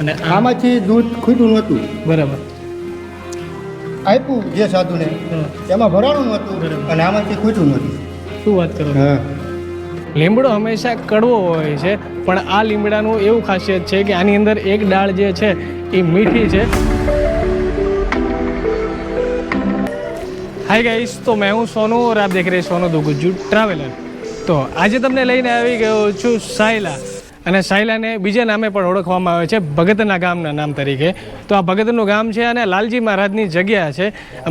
અને આમાંથી દૂધ ખૂટ્યું નહોતું, બરાબર. આપ્યું જે સાધુને એમાં ભરાણું નહોતું અને આમાંથી ખૂટ્યું નહોતું. શું વાત કરો? હા, લીમડો હંમેશા કડવો હોય છે, પણ આ લીમડાનું એવું ખાસિયત છે કે આની અંદર એક ડાળ જે છે એ મીઠી છે. हाय गाइस, तो मैं हूँ सोनू और आप देख रहे हैं सोनू द गुज्जू ट्रैवलर. तो આજે તમને લઈને આવી ગયો છું સાયલા, અને સાયલાને બીજા નામે પણ ઓળખવામાં આવે છે ભગતના ગામના નામ તરીકે. તો આ ભગતનું ગામ છે અને લાલજી મહારાજની જગ્યા છે.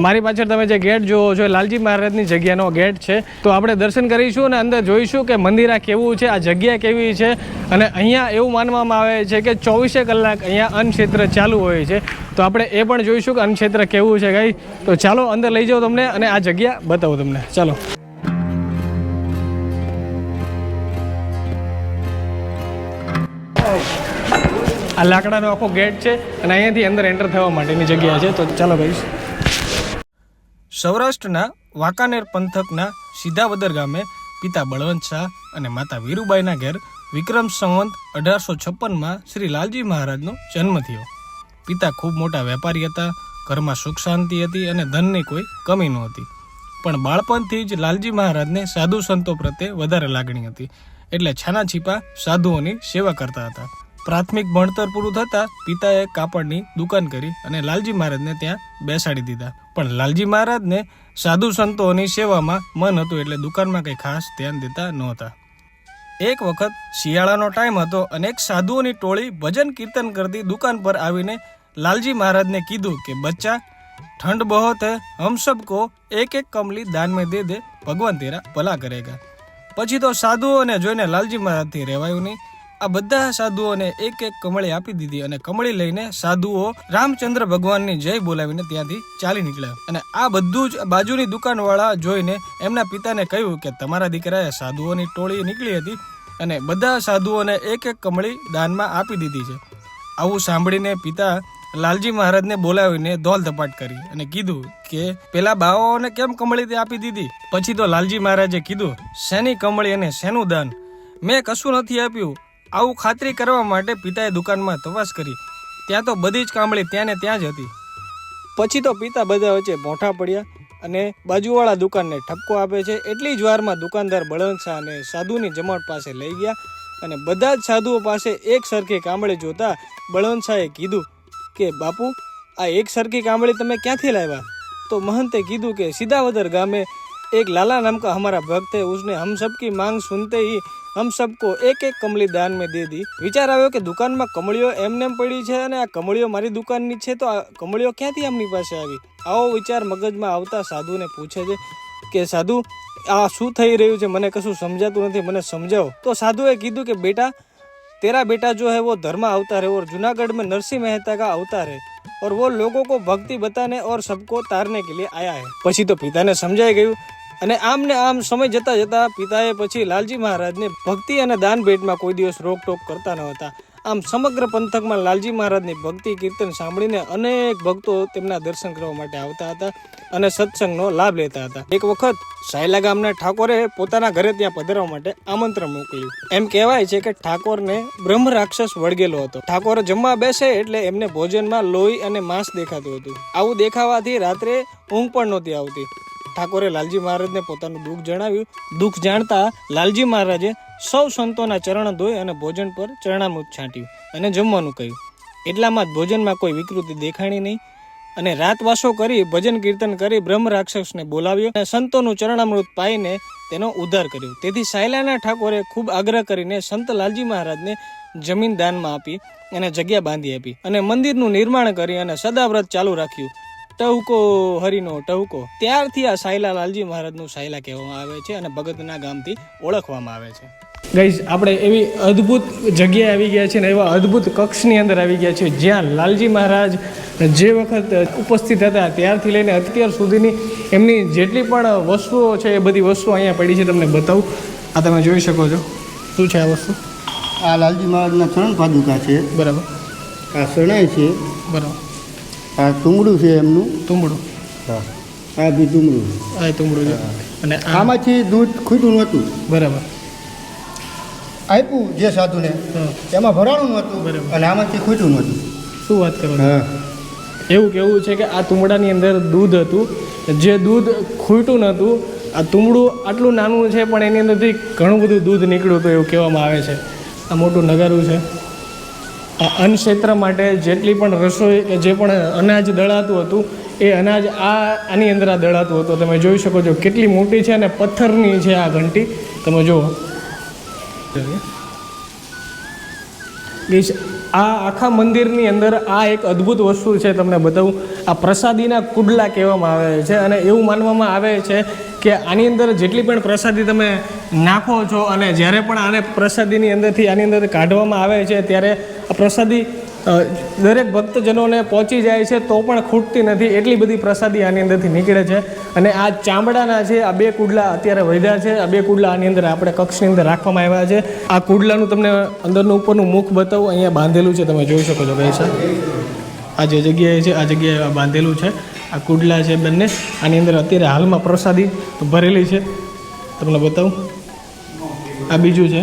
મારી પાછળ તમે જે ગેટ જોવો છો એ લાલજી મહારાજની જગ્યાનો ગેટ છે. તો આપણે દર્શન કરીશું અને અંદર જોઈશું કે મંદિર આ કેવું છે, આ જગ્યા કેવી છે. અને અહીંયા એવું માનવામાં આવે છે કે 24 કલાક અહીંયા અન્નક્ષેત્ર ચાલુ હોય છે. તો આપણે એ પણ જોઈશું કે અન્નક્ષેત્ર કેવું છે ગાઈ. તો ચાલો અંદર લઈ જાઓ તમને અને આ જગ્યા બતાવો તમને. ચાલો. આ લાકડાનો આખો ગેટ છે અને અહીંયાથી અંદર એન્ટર થવા માટેની જગ્યા છે. તો ચાલો ભાઈ. સૌરાષ્ટ્રના વાંકાનેર પંથકના સિધાવદર ગામે પિતા બળવંત શાહ અને માતા વીરુબાઈના ઘેર વિક્રમ સંવંત 1856માં શ્રી લાલજી મહારાજનો જન્મ થયો. પિતા ખૂબ મોટા વેપારી હતા, ઘરમાં સુખ શાંતિ હતી અને ધનની કોઈ કમી નહોતી. પણ બાળપણથી જ લાલજી મહારાજને સાધુ સંતો પ્રત્યે વધારે લાગણી હતી, એટલે છાના છીપા સાધુઓની સેવા કરતા હતા. પ્રાથમિક ભણતર પૂરું થતાં પિતાએ કાપડની દુકાન કરી અને લાલજી મહારાજને ત્યાં બેસાડી દીધા. પણ લાલજી મહારાજને સાધુ સંતોની સેવામાં મન હતું, એટલે દુકાનમાં કંઈ ખાસ ધ્યાન દેતા નહોતા. એક વખત શિયાળાનો ટાઈમ હતો અને એક સાધુઓની ટોળી ભજન કીર્તન કરતી દુકાન પર આવીને લાલજી મહારાજને કીધું કે બચ્ચા, ठंड बहुत है, हम सबको एक एक कमली दान में दे दे, भगवान तेरा भला करेगा. પછી તો સાધુઓને જોઈને લાલજી મહારાજથી રહેવાયું નહીં. આ બધા સાધુઓને એક એક કમળી આપી દીધી અને કમળી લઈને સાધુઓ રામચંદ્ર ભગવાનની જય બોલાવીને ત્યાંથી ચાલી નીકળ્યા. અને આ બધું જ બાજુની દુકાનવાળા જોઈને એમના પિતાને કહ્યું કે તમારા દીકરાએ સાધુઓની ટોળી નીકળી હતી અને બધા સાધુઓને એક એક કમળી દાનમાં આપી દીધી છે. આવું સાંભળીને પિતા લાલજી મહારાજને બોલાવીને ધોલ ધપાટ કરી અને કીધું કે પેલા બાવાઓને કેમ કમળી આપી દીધી. પછી તો લાલજી મહારાજે કીધું, શેની કમળી અને શેનું દાન, મેં કશું નથી આપ્યું. આવું ખાતરી કરવા માટે પિતાએ દુકાનમાં તપાસ કરી. ત્યાં તો બધી જ કામળી ત્યાં ને ત્યાં જ હતી. પછી તો પિતા બધા વચ્ચે મોઠા પડ્યા અને બાજુવાળા દુકાનને ઠપકો આપે છે એટલી જ વારમાં દુકાનદાર બળવંત શાહ અને સાધુની જમાવટ પાસે લઈ ગયા. અને બધા જ સાધુઓ પાસે એક સરખી કામળી જોતા બળવંત શાહે કીધું કે બાપુ, આ એક સરખી કામળી તમે ક્યાંથી લાવ્યા? તો महंते કીધું કે सिधावदर गामे एक लाला नाम का हमारा भक्त है, उसने हम सब की मांग सुनते ही हम सबको एक एक कमली दान में दे दी. વિચાર આવ્યો કે દુકાનમાં કમળીઓ એમને પડી છે અને આ કમળીઓ મારી દુકાનની છે, તો આ કમળીઓ ક્યાંથી આમની પાસે આવી? આવો વિચાર મગજમાં આવતા સાધુને પૂછે છે કે સાધુ, આ શું થઈ રહ્યું છે? મને કશું સમજાતું નથી, મને સમજાવો. તો સાધુએ કીધું કે બેટા, तेरा बेटा जो है वो धर्मा अवतार है और जूनागढ़ में नरसिंह मेहता का अवतार है और वो लोगों को भक्ति बताने और सबको तारने के लिए आया है. પછી તો પિતાને સમજાઈ ગયું અને આમ ને આમ સમય જતા જતા પિતાએ પછી લાલજી મહારાજને ભક્તિ અને દાન ભેટમાં કોઈ દિવસ રોકટોક કરતા ન હતા. આમ સમગ્ર પંથકમાં લાલજી મહારાજની ભક્તિ કીર્તન સાંભળીને અનેક ભક્તો તેમના દર્શન કરવા માટે આવતા હતા અને સત્સંગનો લાભ લેતા હતા. એક વખત સાયલા ગામના ઠાકોરે પોતાના ઘરે ત્યાં પધારવા માટે આમંત્રણ મોકલ્યું. એમ કહેવાય છે કે ઠાકોરને બ્રહ્મ રાક્ષસ વળગેલો હતો. ઠાકોર જમવા બેસે એટલે એમને ભોજનમાં લોહી અને માંસ દેખાતું હતું. આવું દેખાવાથી રાત્રે ઊંઘ પણ નહોતી આવતી. ઠાકોરે લાલજી મહારાજને પોતાનું દુઃખ જણાવ્યું. દુઃખ જાણતા લાલજી મહારાજે સૌ સંતોના ચરણ ધોઈ અને ભોજન પર ચરણામૃત છાંટ્યું અને જમવાનું કહ્યું. એટલામાં જ ભોજનમાં કોઈ વિકૃતિ દેખાણી નહીં અને રાતવાસો કરી ભજન કીર્તન કરી બ્રહ્મ રાક્ષસને બોલાવ્યો અને સંતોનું ચરણામૃત પાઈને તેનો ઉદ્ધાર કર્યો. તેથી સાયલાના ઠાકોરે ખૂબ આગ્રહ કરીને સંત લાલજી મહારાજને જમીન દાનમાં આપી અને જગ્યા બાંધી આપી અને મંદિરનું નિર્માણ કરી અને સદાવ્રત ચાલુ રાખ્યું. ટહુકો હરિનો ટહુકો. ત્યારથી આ સાયલા લાલજી મહારાજનું સાયલા કહેવામાં આવે છે અને ભગતના ગામથી ઓળખવામાં આવે છે. ગાઈઝ, આપણે એવી અદ્ભુત જગ્યાએ આવી ગયા છીએ ને એવા અદ્ભુત કક્ષની અંદર આવી ગયા છીએ જ્યાં લાલજી મહારાજ જે વખત ઉપસ્થિત હતા ત્યારથી લઈને અત્યાર સુધીની એમની જેટલી પણ વસ્તુઓ છે એ બધી વસ્તુઓ અહીંયા પડી છે. તમને બતાવું, આ તમે જોઈ શકો છો. શું છે આ વસ્તુ? આ લાલજી મહારાજના ચરણ પાદુકા છે. બરાબર. આ શરણાઈ છે. બરાબર. આ તુંબડું છે એમનું. તુંબડું. હા, આ બી તુંબડું. આ તુંબડું છે. અને આમાંથી દૂધ ખૂટ્યું નહોતું. બરાબર. આપ્યું જે સાધુને એમાં ભરાણું નહોતું અને આમાંથી ખૂટ્યું નહોતું. શું વાત કરો છો? હા. એવું કેવું છે કે આ તુંબડાની અંદર દૂધ હતું, જે દૂધ ખૂટ્યું નહોતું. આ તુંબડું આટલું નાનું છે પણ એની અંદરથી ઘણું બધું દૂધ નીકળ્યું હતું એવું કહેવામાં આવે છે. આ મોટું નગારું છે. આ અન્ન ક્ષેત્ર માટે જેટલી પણ રસોઈ કે જે પણ અનાજ દળાતું હતું એ અનાજ આની અંદર આ દળાતું હતું. તમે જોઈ શકો છો કેટલી મોટી છે અને પથ્થરની છે આ ઘંટી. તમે જુઓ આ આખા મંદિરની અંદર આ એક અદ્ભુત વસ્તુ છે. તમને બતાવું, આ પ્રસાદીના કુડલા કહેવામાં આવે છે અને એવું માનવામાં આવે છે કે આની અંદર જેટલી પણ પ્રસાદી તમે નાખો છો અને જ્યારે પણ આને પ્રસાદીની અંદરથી આની અંદર કાઢવામાં આવે છે ત્યારે આ પ્રસાદી દરેક ભક્તજનોને પહોંચી જાય છે તો પણ ખૂટતી નથી. એટલી બધી પ્રસાદી આની અંદરથી નીકળે છે. અને આ ચામડાના છે આ 2 કુડલા અત્યારે વધ્યા છે. આ 2 કુડલા આની અંદર આપણે કક્ષની અંદર રાખવામાં આવ્યા છે. આ કુડલાનું તમને અંદરનું ઉપરનું મુખ બતાવું. અહીંયા બાંધેલું છે, તમે જોઈ શકો છો પૈસા. આ જે જગ્યાએ છે આ જગ્યાએ બાંધેલું છે. આ કુડલા છે બંને. આની અંદર અત્યારે હાલમાં પ્રસાદી ભરેલી છે. તમને બતાવું. આ બીજું છે.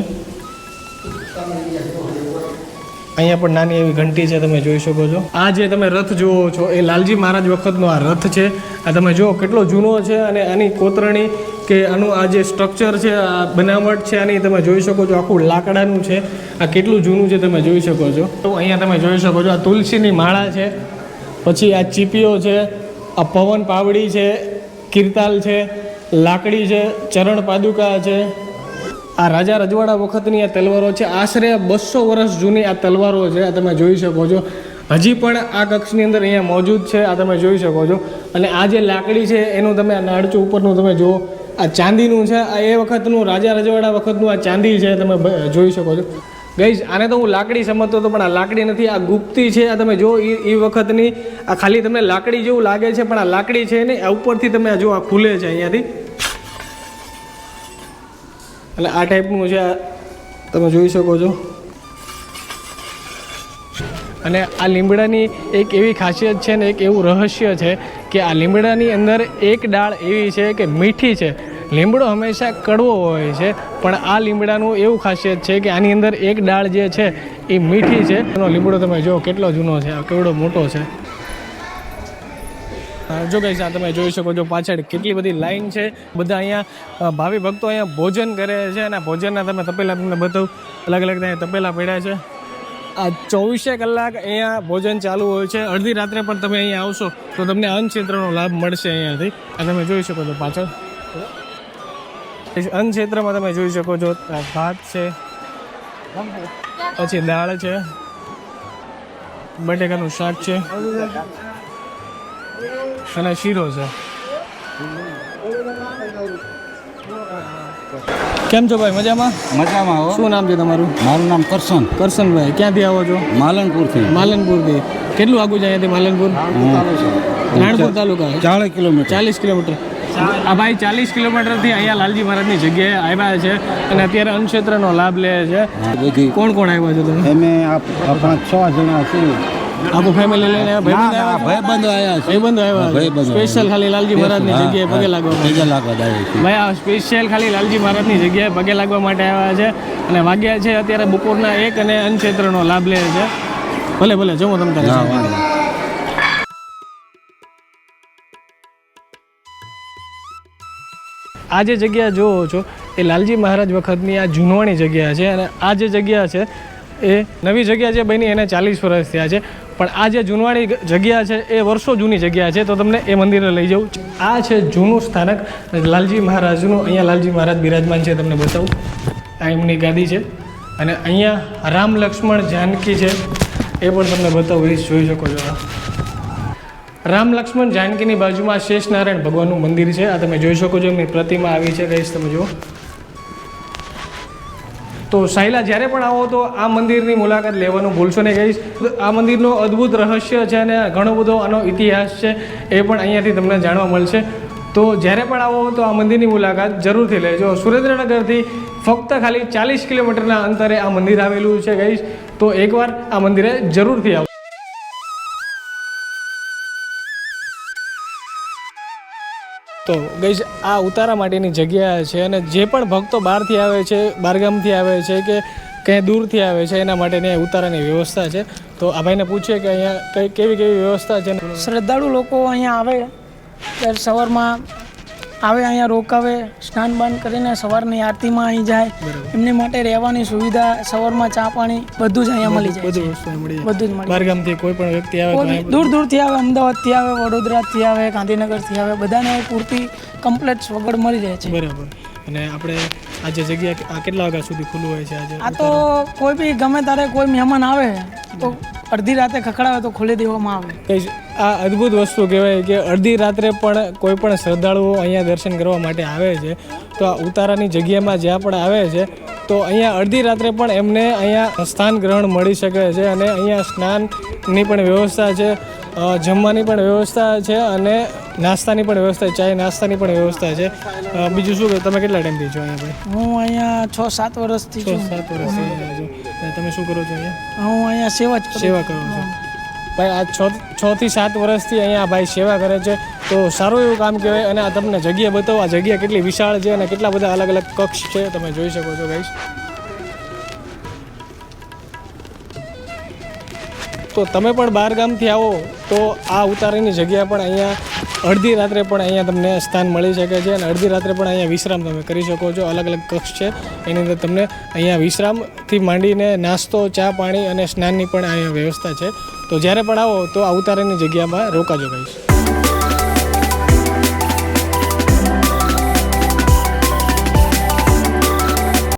અહીંયા પણ નાની એવી ઘંટી છે, તમે જોઈ શકો છો. આ જે તમે રથ જુઓ છો એ લાલજી મહારાજ વખતનો આ રથ છે. આ તમે જુઓ કેટલો જૂનો છે અને આની કોતરણી કે આનું આ જે સ્ટ્રક્ચર છે, આ બનાવટ છે આની તમે જોઈ શકો છો. આખું લાકડાનું છે. આ કેટલું જૂનું છે તમે જોઈ શકો છો. તો અહીંયા તમે જોઈ શકો છો આ તુલસીની માળા છે, પછી આ ચીપીઓ છે, આ પવન પાવડી છે, કીર્તાલ છે, લાકડી છે, ચરણ પાદુકા છે. આ રાજા રજવાડા વખતની આ તલવારો છે. આશરે 200 વર્ષ જૂની આ તલવારો છે. આ તમે જોઈ શકો છો. હજી પણ આ કક્ષની અંદર અહીંયા મોજૂદ છે. આ તમે જોઈ શકો છો. અને આ જે લાકડી છે એનું તમે આ નાળચું ઉપરનું તમે જુઓ. આ ચાંદીનું છે. આ એ વખતનું રાજા રજવાડા વખતનું આ ચાંદી છે. તમે જોઈ શકો છો. ગઈશ આને તો હું લાકડી સમજતો હતો પણ આ લાકડી નથી, આ ગુપ્તી છે. આ તમે જો એ વખતની આ ખાલી તમને લાકડી જેવું લાગે છે પણ આ લાકડી છે ને. આ ઉપરથી તમે જો આ ખુલે છે અહીંયાથી. એટલે આ ટાઈપનું છે. તમે જોઈ શકો છો. અને આ લીમડાની એક એવી ખાસિયત છે ને એક એવું રહસ્ય છે કે આ લીમડાની અંદર એક ડાળ એવી છે કે મીઠી છે. લીમડો હંમેશા કડવો હોય છે પણ આ લીમડાનું એવું ખાસિયત છે કે આની અંદર એક ડાળ જે છે એ મીઠી છે. એનો લીમડો તમે જો કેટલો જૂનો છે, કેવડો મોટો છે. જો ગાઈસ આ તમે જોઈ શકો છો પાછળ કેટલી બધી લાઈન છે. બધા અહીંયા ભાવિ ભક્તો અહીંયા ભોજન કરે છે અને ભોજનના તમે તપેલા તમને બતાવું. અલગ અલગ ત્યાં તપેલા પડ્યા છે. આ 24 કલાક અહીંયા ભોજન ચાલુ હોય છે. અડધી રાત્રે પણ તમે અહીંયા આવશો તો તમને અન્ન ક્ષેત્રનો લાભ મળશે અહીંયાથી. આ તમે જોઈ શકો છો પાછળ અન્ન ક્ષેત્રમાં તમે જોઈ શકો છો ભાત છે, પછી દાળ છે, બટેકાનું શાક છે અને શીરો છે. કેમ છો ભાઈ? મજામાં? મજામાં હો. શું નામ છે તમારું? મારું નામ કરશનભાઈ. ક્યાંથી આવો છો? માલનપુરથી. માલનપુરથી. કેટલું આગું છે અહીંયાથી માલનપુર? રાણપુર તાલુકા 40 કિલોમીટર. 40 કિલોમીટર. આ ભાઈ 40 કિલોમીટરથી અહીંયા લાલજી મહારાજની જગ્યાએ આવ્યા છે અને અત્યારે અન્ન ક્ષેત્રનો લાભ લે છે. બધી કોણ કોણ આવ્યા છો તમે? અમે આપણા 6 જણા છીએ. આખું ફેમિલી લઈને આવ્યા? ભાઈબંધો આવ્યા છે. ભાઈબંધો આવ્યા? ભાઈબંધો. સ્પેશિયલ ખાલી લાલજી મહારાજની જગ્યાએ પગે લાગવા માટે? પગે લાગવા આવ્યા છીએ. ભાઈ આ સ્પેશિયલ ખાલી લાલજી મહારાજની જગ્યાએ પગે લાગવા માટે આવ્યા છે અને વાગ્યા છે અત્યારે બપોરના 1 અને અન્ન ક્ષેત્રનો લાભ લે છે. ભલે ભલે જમો તમે તારે. આ જે જગ્યા જોવો છો એ લાલજી મહારાજ વખતની આ જૂનવાણી જગ્યા છે અને આ જે જગ્યા છે એ નવી જગ્યા જે બની એને 40 વર્ષ થયા છે પણ આ જે જૂનવાણી જગ્યા છે એ વર્ષો જૂની જગ્યા છે. તો તમને એ મંદિરે લઈ જાઉં. આ છે જૂનું સ્થાનક લાલજી મહારાજનું. અહીંયા લાલજી મહારાજ બિરાજમાન છે. તમને બતાવું. આ એમની ગાદી છે અને અહીંયા રામ લક્ષ્મણ જાનકી છે એ પણ તમને બતાવું. એ જોઈ શકો છો. રામ લક્ષ્મણ જાનકીની બાજુમાં શેષ નારાયણ ભગવાનનું મંદિર છે. આ તમે જોઈ શકો છો. એમની પ્રતિમા આવી છે ગાઈસ, તમે જુઓ. તો સાયલા જ્યારે પણ આવો તો આ મંદિરની મુલાકાત લેવાનું ભૂલશો નહીં ગાઈસ. આ મંદિરનો અદ્ભુત રહસ્ય છે અને ઘણો બધો આનો ઇતિહાસ છે એ પણ અહીંયાથી તમને જાણવા મળશે. તો જ્યારે પણ આવો તો આ મંદિરની મુલાકાત જરૂરથી લેજો. સુરેન્દ્રનગરથી ફક્ત ખાલી 40 કિલોમીટરના અંતરે આ મંદિર આવેલું છે ગાઈસ. તો એકવાર આ મંદિરે જરૂરથી આવો. તો ગઈ આ ઉતારા માટેની જગ્યા છે અને જે પણ ભક્તો બહારથી આવે છે, બહારગામથી આવે છે કે ક્યાંય દૂરથી આવે છે એના માટેની અહીં ઉતારાની વ્યવસ્થા છે. તો આ ભાઈને પૂછીએ કે અહીંયા કેવી વ્યવસ્થા છે. શ્રદ્ધાળુ લોકો અહીંયા આવે ત્યારે સવારમાં આવે, અહીંયા રોકાવે, સ્નાન બાન કરીને સવારની આરતીમાં અહીં જાય. એમની માટે રહેવાની સુવિધા, સવારમાં ચા પાણી બધું જ અહીંયા મળી જાય. બધું વસ્તુ મળી જાય. બધું જ મળી બહારગામથી કોઈ પણ વ્યક્તિ આવે તો અહીં દૂર દૂરથી આવે, અમદાવાદથી આવે, વડોદરાથી આવે, ગાંધીનગરથી આવે, બધાને પૂરતી કમ્પ્લેટ સગવડ મળી રહે છે. બરાબર. અને આપણે આ જે જગ્યા આ કેટલા વાગ્યા સુધી ખુલ્લું હોય છે આજે? આ તો કોઈ બી ગમે ત્યારે કોઈ મહેમાન આવે તો અડધી રાતે ખખડાવે તો ખોલી દેવામાં આવે. કઈ આ અદ્ભુત વસ્તુ કહેવાય કે અડધી રાત્રે પણ કોઈ પણ શ્રદ્ધાળુઓ અહીંયા દર્શન કરવા માટે આવે છે. તો આ ઉતારાની જગ્યામાં જ્યાં પણ આવે છે તો અહીંયા અડધી રાત્રે પણ એમને અહીંયા સ્થાન ગ્રહણ મળી શકે છે. અને અહીંયા સ્નાનની પણ વ્યવસ્થા છે, જમવાની પણ વ્યવસ્થા છે અને નાસ્તાની પણ વ્યવસ્થા, ચાય નાસ્તાની પણ વ્યવસ્થા છે. બીજું શું કે તમે કેટલા ટાઈમથી છો અહીંયા ભાઈ? હું અહીંયા 6-7 વર્ષથી છું. 7 વર્ષથી અહીંયા છો. અને તમે શું કરો છો અહીંયા? હું અહીંયા સેવા જ કરું. સેવા કરો છો ભાઈ. આ 6 થી 7 વર્ષથી અહીંયા ભાઈ સેવા કરે છે. તો સારું એવું કામ કહેવાય. અને આ તમને જગ્યા બતાવો, આ જગ્યા કેટલી વિશાળ છે અને કેટલા બધા અલગ અલગ કક્ષ છે તમે જોઈ શકો છો ગાઈસ. તો તમે પણ બહાર ગામથી આવો તો આ ઉતારાની જગ્યા પણ અહીંયા અડધી રાત્રે પણ અહીંયા તમને સ્થાન મળી શકે છે. અને અડધી રાત્રે પણ અહીંયા વિશ્રામ તમે કરી શકો છો. અલગ અલગ કક્ષ છે એની અંદર તમને અહીંયા વિશ્રામથી માંડીને નાસ્તો, ચા પાણી અને સ્નાનની પણ અહીંયા વ્યવસ્થા છે. તો જ્યારે પણ આવો તો આ ઉતારાની જગ્યામાં રોકાજો ગાઈસ.